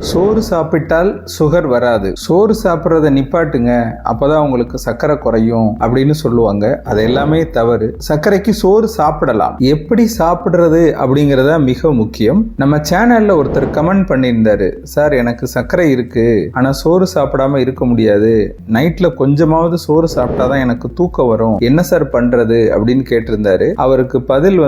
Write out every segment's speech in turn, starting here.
சோறு சாப்பிட்டால் சுகர் வராது, சோறு சாப்பிட்றத நிப்பாட்டுங்க, அப்பதான் உங்களுக்கு சர்க்கரை குறையும் அப்படின்னு சொல்லுவாங்க. அது எல்லாமே தவறு. சர்க்கரைக்கு சோறு சாப்பிடலாம், எப்படி சாப்பிடுறது அப்படிங்கறத மிக முக்கியம். நம்ம சேனல்ல ஒருத்தர் கமெண்ட் பண்ணியிருந்தாரு, சார் எனக்கு சர்க்கரை இருக்கு ஆனா சோறு சாப்பிடாம இருக்க முடியாது, நைட்ல கொஞ்சமாவது சோறு சாப்பிட்டாதான் எனக்கு தூக்கம் வரும், என்ன சார் பண்றது அப்படின்னு கேட்டிருந்தாரு. அவருக்கு பதில்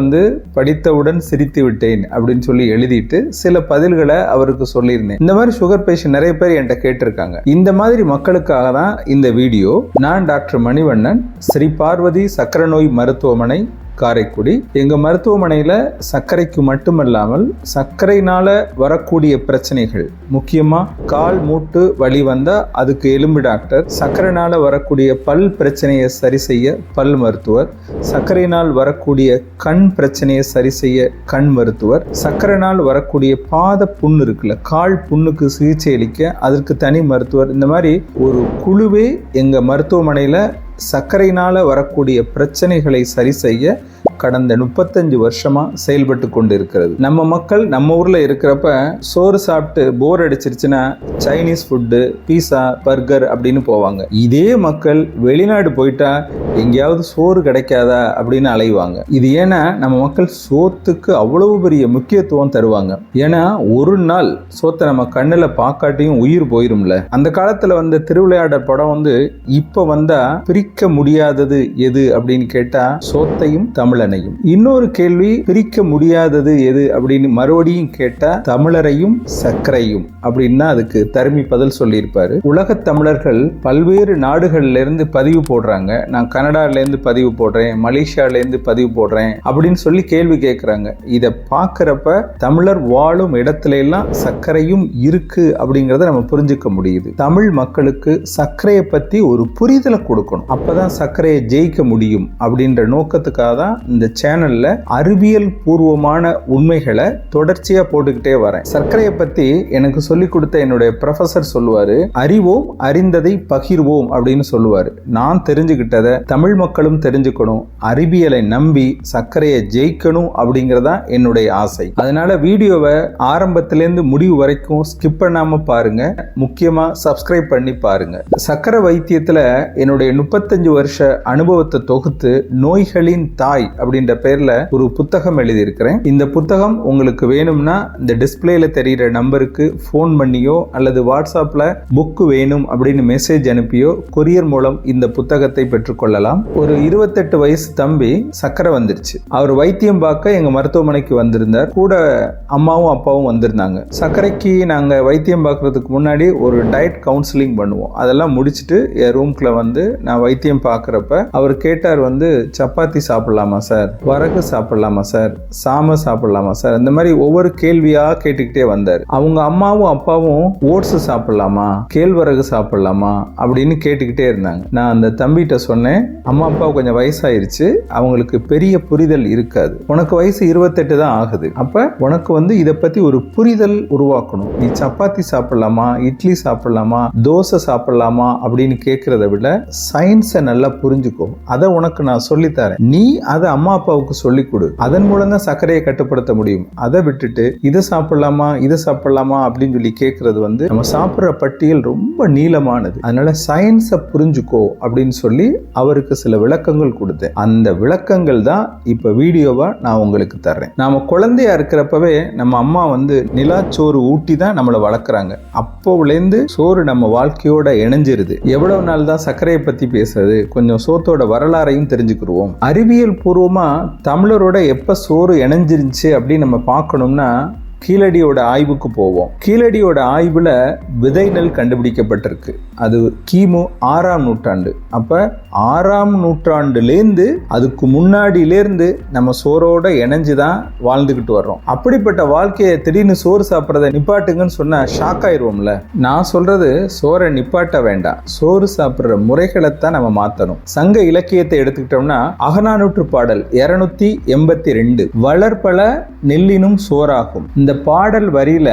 படித்தவுடன் சிரித்து விட்டேன் அப்படின்னு சொல்லி எழுதிட்டு சில பதில்களை அவருக்கு சொல்லியிருந்தேன். இந்த மாதிரி சுகர் பேஷண்ட் நிறைய பேர் என்கிட்ட கேட்டிருக்காங்க. இந்த மாதிரி மக்களுக்காக தான் இந்த வீடியோ. நான் டாக்டர் மணிவண்ணன், ஸ்ரீ பார்வதி சக்கரை நோய் மருத்துவமனை, காரைக்குடி. எங்க மருத்துவமனையில சர்க்கரைக்கு மட்டுமல்லாமல் சர்க்கரைனால வரக்கூடிய பிரச்சனைகள், முக்கியமா கால் மூட்டு வலி வந்தா அதுக்கு எலும்பு டாக்டர், சர்க்கரைனால வரக்கூடிய பல் பிரச்சனையை சரி செய்ய பல் மருத்துவர், சர்க்கரையினால் வரக்கூடிய கண் பிரச்சனையை சரி செய்ய கண் மருத்துவர், சர்க்கரைனால் வரக்கூடிய பாத புண்ணு இருக்குல்ல, கால் புண்ணுக்கு சிகிச்சை அளிக்க அதற்கு தனி மருத்துவர். இந்த மாதிரி ஒரு குழுவே எங்க மருத்துவமனையில சர்க்கரையினால வரக்கூடிய பிரச்சனைகளை சரி செய்ய கடந்த 35 வருஷமா செயல்பட்டு கொண்டு இருக்கிறது. நம்ம மக்கள் நம்ம ஊர்ல இருக்கிறப்ப சோறு சாப்பிட்டு போர் அடிச்சிருச்சுன்னா சைனீஸ் ஃபுட்டு, பீஸா, பர்கர் அப்படின்னு போவாங்க. இதே மக்கள் வெளிநாடு போயிட்டா எங்கேயாவது சோறு கிடைக்காதா அப்படின்னு அலைவாங்க. இது ஏன்னா நம்ம மக்கள் சோத்துக்கு அவ்வளவு பெரிய முக்கியத்துவம் தருவாங்க. ஏன்னா ஒரு நாள் சோத்தை நம்ம கண்ணுல பார்க்காட்டியும் உயிர் போயிரும்ல. அந்த காலத்துல வந்த திருவிளையாடல் படம் இப்ப வந்தா பிரிக்க முடியாதது எது அப்படின்னு கேட்டா சோத்தையும் தமிழனையும். இன்னொரு கேள்வி, பிரிக்க முடியாதது எது அப்படின்னு மறுபடியும் கேட்டா தமிழரையும் சர்க்கரையும் அப்படின்னா அதுக்கு தருமி பதில் சொல்லியிருப்பாரு. உலக தமிழர்கள் பல்வேறு நாடுகள்ல இருந்து பதிவு போடுறாங்க. நான் கனடால இருந்து பதிவு போடுறேன், மலேசியால இருந்து பதிவு போடுறேன் அப்படின்னு சொல்லி கேள்வி கேட்கிறாங்க. இதை பார்க்கிறப்ப தமிழர் வாழும் இடத்துல எல்லாம் சர்க்கரையும் இருக்கு அப்படிங்கறத நம்ம புரிஞ்சுக்க முடியுது. தமிழ் மக்களுக்கு சர்க்கரையை பத்தி ஒரு புரிதலை கொடுக்கணும், அப்பதான் சர்க்கரையை ஜெயிக்க முடியும் அப்படின்ற நோக்கத்துக்காக தான் இந்த சேனல்ல அறிவியல் பூர்வமான உண்மைகளை தொடர்ச்சியா போட்டுக்கிட்டே வரேன். சர்க்கரையை பத்தி எனக்கு சொல்லிக் கொடுத்த என்னுடைய ப்ரொஃபசர் சொல்லுவாரு, அறிவோம் அறிந்ததை பகிர்வோம் அப்படின்னு சொல்லுவாரு. நான் தெரிஞ்சுக்கிட்டதை தமிழ் மக்களும் தெரிஞ்சுக்கணும், அறிவியலை நம்பி சர்க்கரையை ஜெயிக்கணும் அப்படிங்கறதா என்னுடைய ஆசை. அதனால வீடியோவை ஆரம்பத்திலேருந்து முடிவு வரைக்கும் ஸ்கிப் பண்ணாம பாருங்க, முக்கியமா சப்ஸ்கிரைப் பண்ணி பாருங்க. சர்க்கரை வைத்தியத்துல என்னுடைய 35 வருஷ அனுபவத்தை தொகுத்து நோய்களின் தாய் அப்படின்ற பேர்ல ஒரு புத்தகம் எழுதியிருக்கிறேன். இந்த புத்தகம் உங்களுக்கு வேணும்னா இந்த டிஸ்பிளேல தெரிகிற நம்பருக்கு போன் பண்ணியோ அல்லது வாட்ஸ்அப்ல புக் வேணும் அப்படின்னு மெசேஜ் அனுப்பியோ கொரியர் மூலம் இந்த புத்தகத்தை பெற்றுக்கொள்ளலாம். ஒரு 28 வயசு தம்பி சர்க்கரை வந்துருச்சு. அவர் வைத்தியம் பார்க்க எங்க மருத்துவமனைக்கு வந்திருந்தார். கூட அம்மாவும் அப்பாவும் வந்திருந்தாங்க. சர்க்கரைக்கு நாங்க வைத்தியம் பார்க்கறதுக்கு முன்னாடி ஒரு டயட் கவுன்சிலிங் பண்ணுவோம். அதெல்லாம் முடிச்சுட்டு என் ரூம்குள்ள நான் வைத்தியம் பார்க்கறப்ப அவர் கேட்டார், சப்பாத்தி சாப்பிடலாமா சார், வரகு சாப்பிடலாமா சார், சாம சாப்பிடலாமா சார், இந்த மாதிரி ஒவ்வொரு கேள்வியா கேட்டுக்கிட்டே வந்தார். அவங்க அம்மாவும் அப்பாவும் ஓட்ஸ் சாப்பிடலாமா, கேழ்வரகு சாப்பிடலாமா அப்படின்னு கேட்டுக்கிட்டே இருந்தாங்க. நான் அந்த தம்பிகிட்ட சொன்னேன், அம்மா அப்பா கொஞ்சம் வயசாயிருச்சு, அவங்களுக்கு பெரிய புரிதல் இருக்காது, உனக்கு வயசு 28 தான் ஆகுது, அப்ப உனக்கு இதை பத்தி ஒரு புரிதல் உருவாக்கணும். நீ சப்பாத்தி சாப்பிடலாமா, இட்லி சாப்பிடலாமா, தோசை சாப்பிடலாமா அப்படின்னு கேட்கறத விட சயின்ஸை நல்லா புரிஞ்சுக்கோ, அதை உனக்கு நான் சொல்லித்தரேன், நீ அதை அம்மா அப்பாவுக்கு சொல்லிக் கொடு, அதன் மூலம் தான் சர்க்கரையை கட்டுப்படுத்த முடியும். அதை விட்டுட்டு இதை சாப்பிடலாமா இதை சாப்பிடலாமா அப்படின்னு சொல்லி கேட்கறது நம்ம சாப்பிட்ற பட்டியல் ரொம்ப நீளமானது. அதனால சயின்ஸை புரிஞ்சுக்கோ அப்படின்னு சொல்லி அவருக்கு சில விளக்கங்கள் கொடுத்தேன். அந்த விளக்கங்கள் தான் இப்ப வீடியோவா நான் உங்களுக்கு தர்றேன். நாம குழந்தையா இருக்கிறப்பவே நம்ம அம்மா நிலாச்சோறு ஊட்டி தான் நம்மளை வளர்க்குறாங்க. அப்போலேருந்து சோறு நம்ம வாழ்க்கையோட இணைஞ்சிருது. எவ்வளவு நாள் தான் சர்க்கரையை பத்தி பேசுறது, கொஞ்சம் சோத்தோட வரலாறையும் தெரிஞ்சுக்கிடுவோம். அறிவியல் பூர்வமா தமிழரோட எப்ப சோறு இணைஞ்சிருச்சு அப்படின்னு நம்ம பார்க்கணும்னா கீழடியோட ஆய்வுக்கு போவோம். கீழடியோட ஆய்வுல விதை நெல் கண்டுபிடிக்கப்பட்டிருக்கு. அது கிமு 6ஆம் நூற்றாண்டு. அப்ப 6ஆம் நூற்றாண்டுலேருந்து அதுக்கு முன்னாடியிலேருந்து நம்ம சோரோட இணைஞ்சுதான் வாழ்ந்துகிட்டு வர்றோம். அப்படிப்பட்ட வாழ்க்கையை திடீர்னு சோறு சாப்பிட்றத நிப்பாட்டுங்கன்னு சொன்னா ஷாக் ஆயிடுவோம்ல. நான் சொல்றது சோறை நிப்பாட்ட வேண்டாம், சோறு சாப்பிட்ற முறைகளைத்தான் நம்ம மாத்தணும். சங்க இலக்கியத்தை எடுத்துக்கிட்டோம்னா அகநானூற்று பாடல் 282 வளர்பல நெல்லினும் சோறாகும். இந்த இந்த பாடல் வரியில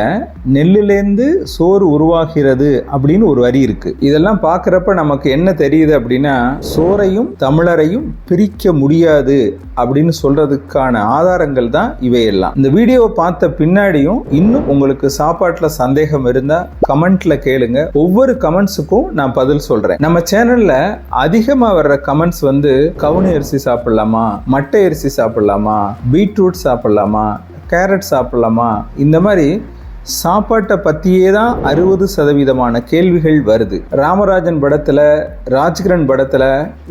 நெல்லுலேருந்து சோறு உருவாகிறது அப்படின்னு ஒரு வரி இருக்கு. இதெல்லாம் பார்க்குறப்ப நமக்கு என்ன தெரியுது அப்படின்னா, சோறையும் தமிழரையும் பிரிக்க முடியாது அப்படின்னு சொல்றதுக்கான ஆதாரங்கள் தான் இவையெல்லாம். இந்த வீடியோவை பார்த்த பின்னாடியும் இன்னும் உங்களுக்கு சாப்பாட்டுல சந்தேகம் இருந்தா கமெண்ட்ல கேளுங்க. ஒவ்வொரு கமெண்ட்ஸுக்கும் நான் பதில் சொல்றேன். நம்ம சேனல்ல அதிகமா வர்ற கமெண்ட்ஸ் வந்து கவுனி அரிசி சாப்பிடலாமா, மட்டை அரிசி சாப்பிடலாமா, பீட்ரூட் சாப்பிடலாமா, கேரட் சாப்பிடலாமா, இந்த மாதிரி சாப்பாட்டை பற்றியே தான் 60% கேள்விகள் வருது. ராமராஜன் படத்தில், ராஜ்கிரண் படத்தில்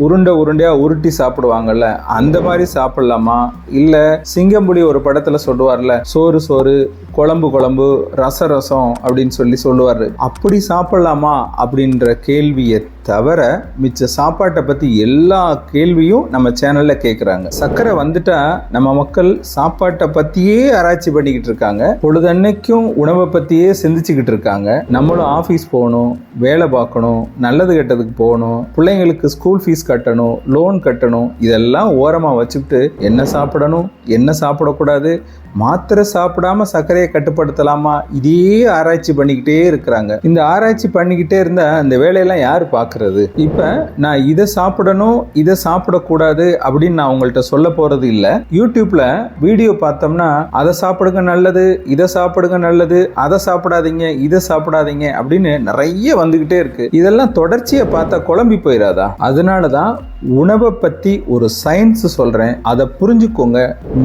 உருண்டையாக உருட்டி சாப்பிடுவாங்கல்ல, அந்த மாதிரி சாப்பிடலாமா, இல்லை சிங்கம்புலி ஒரு படத்தில் சொல்லுவார்ல, சோறு சோறு குழம்பு ரசம் அப்படின்னு சொல்லுவார், அப்படி சாப்பிடலாமா அப்படின்ற கேள்வியை தவிர மிச்ச சாப்பாட்டை பற்றி எல்லா கேள்வியும் நம்ம சேனலில் கேட்குறாங்க. சர்க்கரை வந்துட்டா நம்ம மக்கள் சாப்பாட்டை பற்றியே ஆராய்ச்சி பண்ணிக்கிட்டு இருக்காங்க. பொழுதன்னைக்கும் உணவை பற்றியே சிந்திச்சுக்கிட்டு இருக்காங்க. நம்மளும் ஆஃபீஸ் போகணும், வேலை பார்க்கணும், நல்லது கெட்டதுக்கு போகணும், பிள்ளைங்களுக்கு ஸ்கூல் ஃபீஸ் கட்டணும், லோன் கட்டணும், இதெல்லாம் ஓரமாக வச்சுக்கிட்டு என்ன சாப்பிடணும், என்ன சாப்பிடக்கூடாது, மாத்திரை சாப்பிடாம சர்க்கரையை கட்டுப்படுத்தலாமா, இதே ஆராய்ச்சி பண்ணிக்கிட்டே இருக்கிறாங்க. இந்த ஆராய்ச்சி பண்ணிக்கிட்டே இருந்தா அந்த வேலையெல்லாம் யார் பார்க்கறது? இப்ப நான் இதை சாப்பிடணும், இதை சாப்பிடக்கூடாது அப்படின்னு நான் உங்கள்கிட்ட சொல்ல போறது இல்லை. யூடியூப்ல வீடியோ பார்த்தோம்னா அதை சாப்பிடுங்க நல்லது, இதை சாப்பிடுங்க நல்லது, அதை சாப்பிடாதீங்க, இதை சாப்பிடாதீங்க அப்படின்னு நிறைய வந்துகிட்டே இருக்கு. இதெல்லாம் தொடர்ச்சியை பார்த்தா குழம்பி போயிடாதா? அதனாலதான் உணவை பத்தி ஒரு சயின்ஸ் சொல்றேன், அதை புரிஞ்சுக்கோங்க.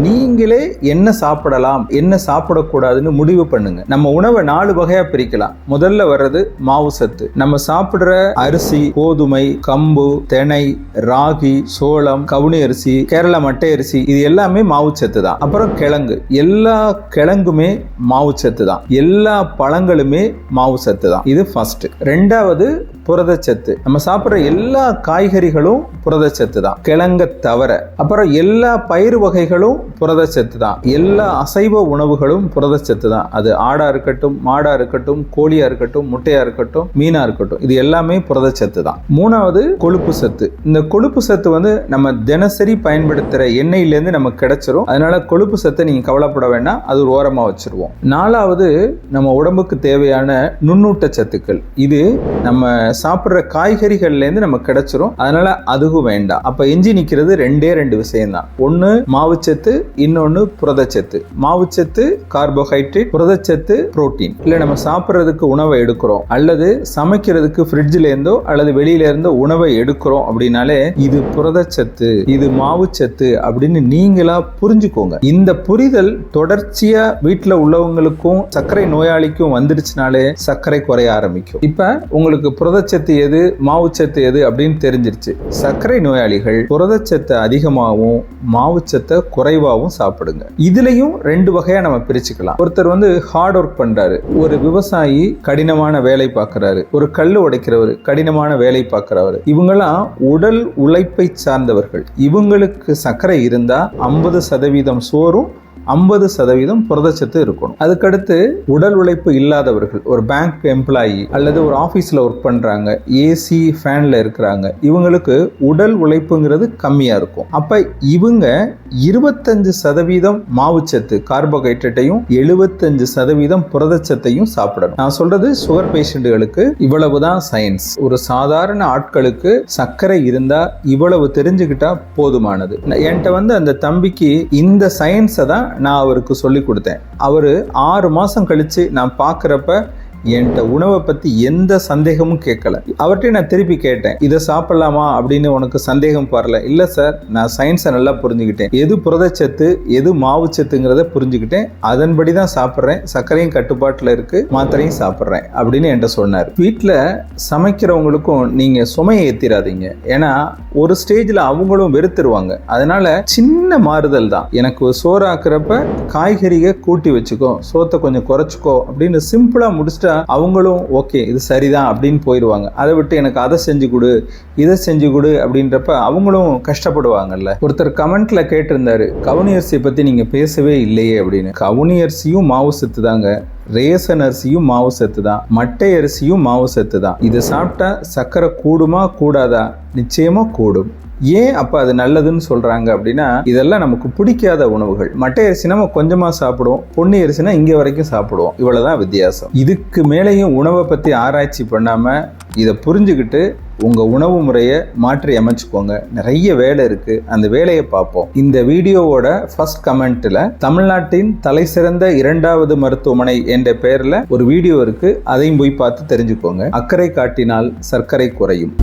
நீங்களே என்ன சாப்பிடலாம், என்ன சாப்பிடக்கூடாதுன்னு முடிவு பண்ணுங்க. நம்ம உணவை 4 வகையா பிரிக்கலாம். முதல்ல வர்றது மாவு சத்து. நம்ம சாப்பிடுற அரிசி, கோதுமை, கம்பு, திணை, ராகி, சோளம், கவுனி அரிசி, கேரள மட்டை அரிசி, இது எல்லாமே மாவு சத்து தான். அப்புறம் கிழங்கு, எல்லா கிழங்குமே மாவு சத்து தான். எல்லா பழங்களுமே மாவு சத்து தான். இது ஃபர்ஸ்ட். ரெண்டாவது புரதச்சத்து. நம்ம சாப்பிடுற எல்லா காய்கறிகளும் புரதச்சத்து தான், கிழங்க தவிர. அப்புறம் எல்லா பயிர் வகைகளும் புரதச்சத்து தான். எல்லா அசைவ உணவுகளும் புரதச்சத்து தான். அது ஆடா இருக்கட்டும், மாடா இருக்கட்டும், கோழியா இருக்கட்டும், முட்டையா இருக்கட்டும், மீனா இருக்கட்டும், இது எல்லாமே புரதச்சத்து தான். மூணாவது கொழுப்பு சத்து. இந்த கொழுப்பு சத்து வந்து நம்ம தினசரி பயன்படுத்துற எண்ணெயிலேருந்து நமக்கு கிடைச்சிரும். அதனால கொழுப்பு சத்தை நீங்க கவலைப்பட வேண்டாம், அது ஒரு ஓரமா வச்சிருவோம். நாலாவது நம்ம உடம்புக்கு தேவையான நுண்ணூட்ட சத்துக்கள். இது நம்ம சாப்பிடுற காய்கறிகள்ல இருந்து நமக்கு கிடைச்சிரும். அதனால அதுவும் வேண்டாம். அப்ப எஞ்சி நிக்கிறது 2 விஷயம் தான். ஒன்னு மாவுச்சத்து, இன்னொன்னு புரதச்சத்து. மாவுச்சத்து கார்போஹைட்ரேட், புரதச்சத்து புரோட்டீன். இல்ல நம்ம சாப்பிடுறதுக்கு உணவை எடுக்கிறோம் அல்லது சமைக்கிறதுக்கு ஃப்ரிட்ஜ்ல இருந்தோ அல்லது வெளியில இருந்தோ உணவை எடுக்கிறோம் அப்படின்னாலே இது புரதச்சத்து, இது மாவுச்சத்து அப்படின்னு நீங்களா புரிஞ்சுக்கோங்க. இந்த புரிதல் தொடர்ச்சியா வீட்டுல உள்ளவங்களுக்கும் சர்க்கரை நோயாளிக்கும் வந்துருச்சுனாலே சர்க்கரை குறைய ஆரம்பிக்கும். இப்ப உங்களுக்கு புரதச்சத்து எது, மாவுச்சத்து எது அப்படின்னு தெரிஞ்சிருச்சு. சர்க்கரை நோயாளிகள் புரதச்சத்தை அதிகமாகவும் மாவுச்சத்தை குறைவாகவும் சாப்பிடுங்க. இதுலயும் 2 வகையா நம்ம பிரிச்சுக்கலாம். ஒருத்தர் வந்து ஹார்ட் ஒர்க் பண்றாரு, ஒரு விவசாயி கடினமான வேலை பார்க்கிறாரு, ஒரு கல்லு உடைக்கிறவர் கடினமான வேலை பார்க்கிறவர், இவங்கெல்லாம் உடல் உழைப்பை சார்ந்தவர்கள். இவங்களுக்கு சர்க்கரை இருந்தா 50% சோறும் 50% புரதச்சத்து இருக்கணும். அதுக்கடுத்து உடல் உழைப்பு இல்லாதவர்கள், ஒரு பேங்க் எம்ப்ளாயி அல்லது ஒரு ஆபீஸ்ல ஒர்க் பண்றாங்க, ஏசி ஃபேன்ல இருக்கிறாங்க, இவங்களுக்கு உடல் உழைப்புங்கிறது கம்மியா இருக்கும். அப்ப இவங்க 25% மாவுச்சத்து கார்போஹைட்ரேட்டையும் 75% புரதச்சத்தையும் சாப்பிடணும். நான் சொல்றது சுகர் பேஷண்ட்டுகளுக்கு இவ்வளவுதான் சயின்ஸ். ஒரு சாதாரண ஆட்களுக்கு சர்க்கரை இருந்தா இவ்வளவு தெரிஞ்சுக்கிட்டா போதுமானது. என்கிட்ட வந்து அந்த தம்பிக்கு இந்த சயின்ஸை தான் நான் அவருக்கு சொல்லி கொடுத்தேன். அவரு 6 மாசம் கழிச்சு நான் பார்க்குறப்ப என்கிட்ட உணவை பற்றி எந்த சந்தேகமும் கேட்கல. அவர்கிட்ட நான் திருப்பி கேட்டேன், இதை சாப்பிடலாமா அப்படின்னு உனக்கு சந்தேகம் வரல? இல்லை சார், நான் சயின்ஸை நல்லா புரிஞ்சுக்கிட்டேன், எது புரதச்சத்து எது மாவுச்சத்துங்கிறத புரிஞ்சுக்கிட்டேன், அதன்படி தான் சாப்பிட்றேன், சர்க்கரையும் கட்டுப்பாட்டில் இருக்கு, மாத்திரையும் சாப்பிட்றேன் அப்படின்னு என்கிட்ட சொன்னார். வீட்டில் சமைக்கிறவங்களுக்கும் நீங்கள் சுமையை ஏற்றிடாதீங்க. ஏன்னா ஒரு ஸ்டேஜில் அவங்களும் வெறுத்துருவாங்க. அதனால சின்ன மாறுதல் தான். எனக்கு சோறாக்குறப்ப காய்கறியை கூட்டி வச்சுக்கோ, சோத்தை கொஞ்சம் குறைச்சிக்கோ அப்படின்னு சிம்பிளாக முடிச்சுட்டு அவங்களும் ஓகே இது சரிதான் அப்படின்னு போயிடுவாங்க. அதை விட்டு எனக்கு அதை செஞ்சு கொடு, இதை செஞ்சு கொடு அப்படின்றப்ப அவங்களும் கஷ்டப்படுவாங்கல்ல. ஒருத்தர் கமெண்ட்ல கேட்டிருந்தாரு, கவுனி அரிசியை பத்தி நீங்க பேசவே இல்லையே அப்படின்னு. கவுனி அரிசியும் மாவு சத்து தாங்க, ரேசன் அரிசியும் மாவு சத்து தான், மட்டை அரிசியும் மாவு சத்து தான். இதை சாப்பிட்டா சர்க்கரை கூடுமா கூடாதா? நிச்சயமா கூடும். ஏன் அப்ப அது நல்லதுன்னு சொல்றாங்க அப்படின்னா, இதெல்லாம் நமக்கு பிடிக்காத உணவுகள். மட்டை அரிசினா நம்ம கொஞ்சமா சாப்பிடுவோம், பொன்னி அரிசினா இங்க வரைக்கும் சாப்பிடுவோம். இவ்வளவுதான் வித்தியாசம். இதுக்கு மேலேயும் உணவை பத்தி ஆராய்ச்சி பண்ணாம இதை புரிஞ்சுக்கிட்டு உங்க உணவு முறையை மாற்றி அமைச்சுக்கோங்க. நிறைய வேலை இருக்கு, அந்த வேலையை பார்ப்போம். இந்த வீடியோவோட ஃபர்ஸ்ட் கமெண்ட்ல தமிழ்நாட்டின் தலை சிறந்த 2வது மருத்துவமனை என்ற பெயர்ல ஒரு வீடியோ இருக்கு, அதையும் போய் பார்த்து தெரிஞ்சுக்கோங்க. அக்கறை காட்டினால் சர்க்கரை குறையும்.